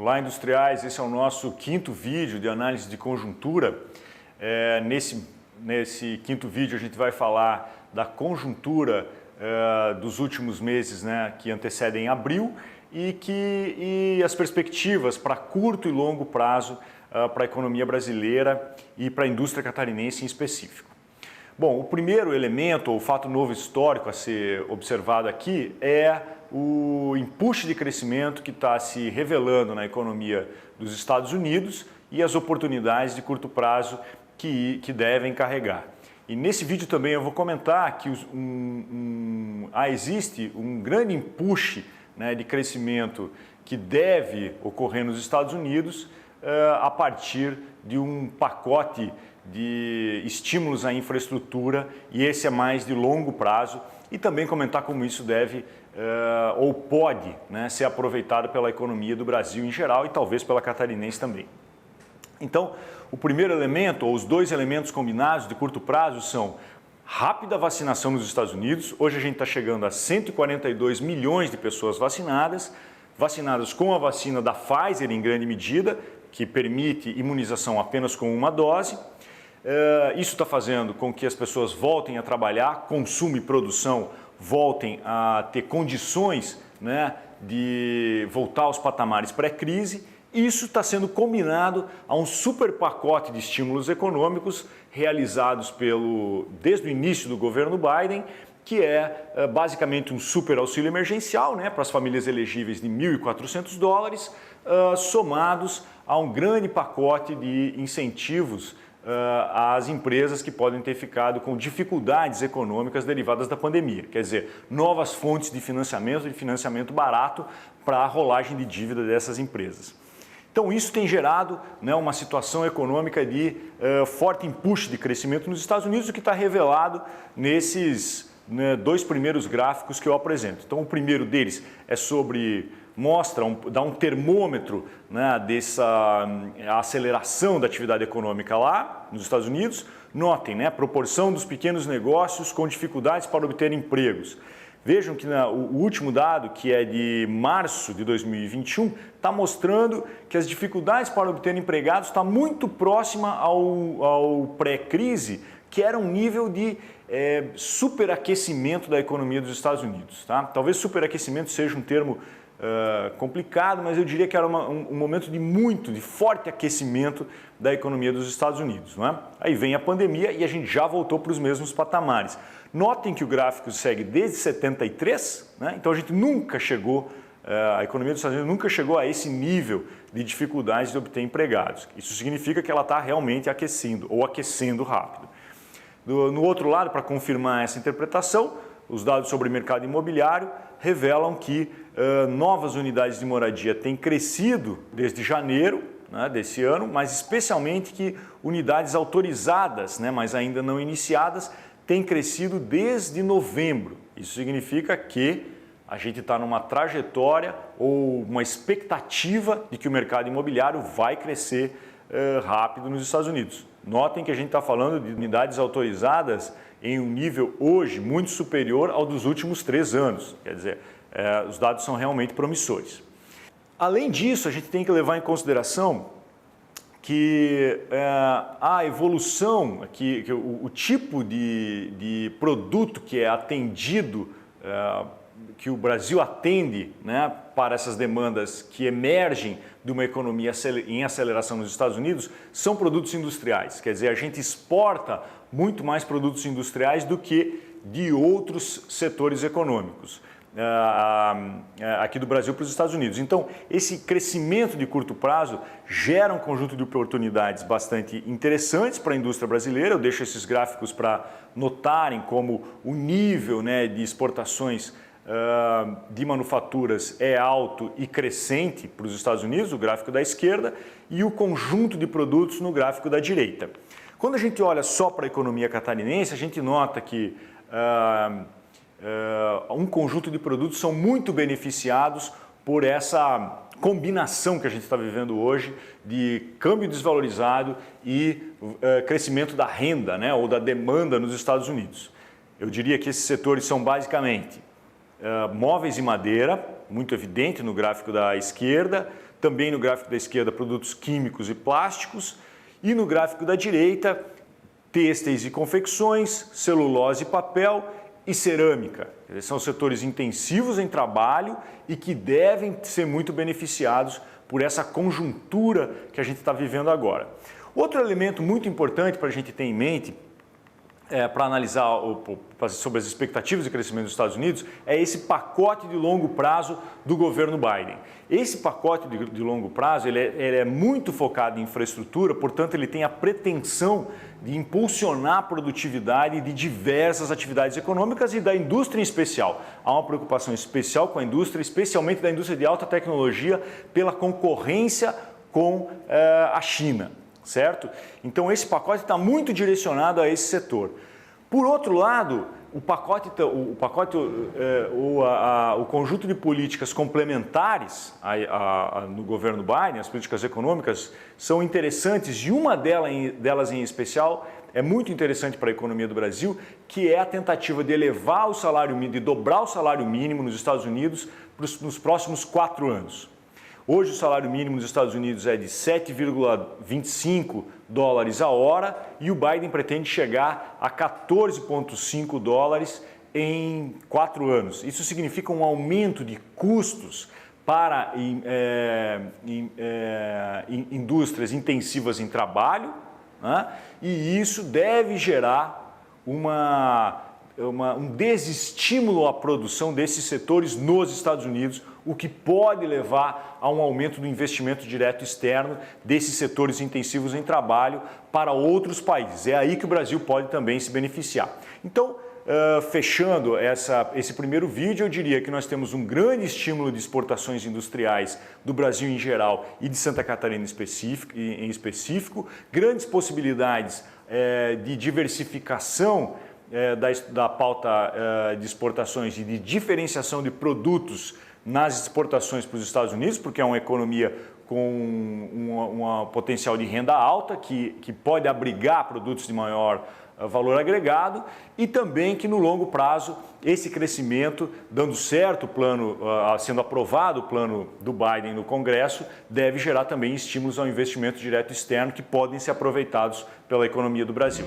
Olá, industriais, esse é o nosso quinto vídeo de análise de conjuntura. Nesse quinto vídeo a gente vai falar da conjuntura dos últimos meses, né, que antecedem abril e as perspectivas para curto e longo prazo para a economia brasileira e para a indústria catarinense em específico. Bom, o primeiro elemento, ou fato novo histórico a ser observado aqui é o empuxo de crescimento que está se revelando na economia dos Estados Unidos e as oportunidades de curto prazo que devem carregar. E nesse vídeo também eu vou comentar que existe um grande empuxo, né, de crescimento que deve ocorrer nos Estados Unidos a partir de um pacote de estímulos à infraestrutura, e esse é mais de longo prazo, e também comentar como isso deve ou pode, né, ser aproveitado pela economia do Brasil em geral e talvez pela catarinense também. Então, o primeiro elemento, ou os dois elementos combinados de curto prazo são rápida vacinação nos Estados Unidos. Hoje a gente está chegando a 142 milhões de pessoas vacinadas com a vacina da Pfizer em grande medida, que permite imunização apenas com uma dose. Isso está fazendo com que as pessoas voltem a trabalhar, consumo e produção voltem a ter condições, né, de voltar aos patamares pré-crise. Isso está sendo combinado a um super pacote de estímulos econômicos realizados desde o início do governo Biden, que é basicamente um super auxílio emergencial, né, para as famílias elegíveis de $1.400, somados a um grande pacote de incentivos às empresas que podem ter ficado com dificuldades econômicas derivadas da pandemia. Quer dizer, novas fontes de financiamento barato para a rolagem de dívida dessas empresas. Então isso tem gerado, né, uma situação econômica de forte empuxo de crescimento nos Estados Unidos, o que está revelado nesses, né, dois primeiros gráficos que eu apresento. Então o primeiro deles é dá um termômetro, né, dessa aceleração da atividade econômica lá nos Estados Unidos. Notem, né, a proporção dos pequenos negócios com dificuldades para obter empregos. Vejam que o último dado, que é de março de 2021, está mostrando que as dificuldades para obter empregados está muito próxima ao pré-crise, que era um nível de superaquecimento da economia dos Estados Unidos. Tá? Talvez superaquecimento seja um termo complicado, mas eu diria que era um momento de forte aquecimento da economia dos Estados Unidos. Não é? Aí vem a pandemia e a gente já voltou para os mesmos patamares. Notem que o gráfico segue desde 73, né? Então a gente nunca chegou, a economia dos Estados Unidos nunca chegou a esse nível de dificuldades de obter empregados. Isso significa que ela está realmente aquecendo ou aquecendo rápido. No outro lado, para confirmar essa interpretação, os dados sobre o mercado imobiliário revelam que novas unidades de moradia têm crescido desde janeiro, né, desse ano, mas especialmente que unidades autorizadas, né, mas ainda não iniciadas, têm crescido desde novembro. Isso significa que a gente está numa trajetória ou uma expectativa de que o mercado imobiliário vai crescer rápido nos Estados Unidos. Notem que a gente está falando de unidades autorizadas em um nível hoje muito superior ao dos últimos 3 anos. Quer dizer, os dados são realmente promissores. Além disso, a gente tem que levar em consideração que a evolução, que o tipo de produto que é atendido, que o Brasil atende, né, para essas demandas que emergem de uma economia em aceleração nos Estados Unidos, são produtos industriais. Quer dizer, a gente exporta muito mais produtos industriais do que de outros setores econômicos aqui do Brasil para os Estados Unidos. Então, esse crescimento de curto prazo gera um conjunto de oportunidades bastante interessantes para a indústria brasileira. Eu deixo esses gráficos para notarem como o nível, né, de exportações de manufaturas é alto e crescente para os Estados Unidos, o gráfico da esquerda, e o conjunto de produtos no gráfico da direita. Quando a gente olha só para a economia catarinense, a gente nota que um conjunto de produtos são muito beneficiados por essa combinação que a gente está vivendo hoje de câmbio desvalorizado e crescimento da renda, né, ou da demanda nos Estados Unidos. Eu diria que esses setores são basicamente móveis e madeira, muito evidente no gráfico da esquerda, também no gráfico da esquerda, produtos químicos e plásticos, e no gráfico da direita, têxteis e confecções, celulose e papel e cerâmica. Eles são setores intensivos em trabalho e que devem ser muito beneficiados por essa conjuntura que a gente está vivendo agora. Outro elemento muito importante para a gente ter em mente, para analisar sobre as expectativas de crescimento dos Estados Unidos, é esse pacote de longo prazo do governo Biden. Esse pacote de longo prazo ele é muito focado em infraestrutura, portanto ele tem a pretensão de impulsionar a produtividade de diversas atividades econômicas e da indústria em especial. Há uma preocupação especial com a indústria, especialmente da indústria de alta tecnologia, pela concorrência com a China. Certo? Então esse pacote está muito direcionado a esse setor. Por outro lado, o conjunto de políticas complementares no governo Biden, as políticas econômicas, são interessantes e uma delas em especial é muito interessante para a economia do Brasil, que é a tentativa de elevar o salário mínimo, de dobrar o salário mínimo nos Estados Unidos nos próximos 4 anos. Hoje o salário mínimo nos Estados Unidos é de 7,25 dólares a hora e o Biden pretende chegar a 14,5 dólares em 4 anos. Isso significa um aumento de custos para indústrias intensivas em trabalho, né? E isso deve gerar um desestímulo à produção desses setores nos Estados Unidos, o que pode levar a um aumento do investimento direto externo desses setores intensivos em trabalho para outros países. É aí que o Brasil pode também se beneficiar. Então, fechando esse primeiro vídeo, eu diria que nós temos um grande estímulo de exportações industriais do Brasil em geral e de Santa Catarina em específico, grandes possibilidades de diversificação da pauta de exportações e de diferenciação de produtos nas exportações para os Estados Unidos, porque é uma economia com um potencial de renda alta, que pode abrigar produtos de maior valor agregado, e também que no longo prazo esse crescimento, dando certo o plano, sendo aprovado o plano do Biden no Congresso, deve gerar também estímulos ao investimento direto externo que podem ser aproveitados pela economia do Brasil.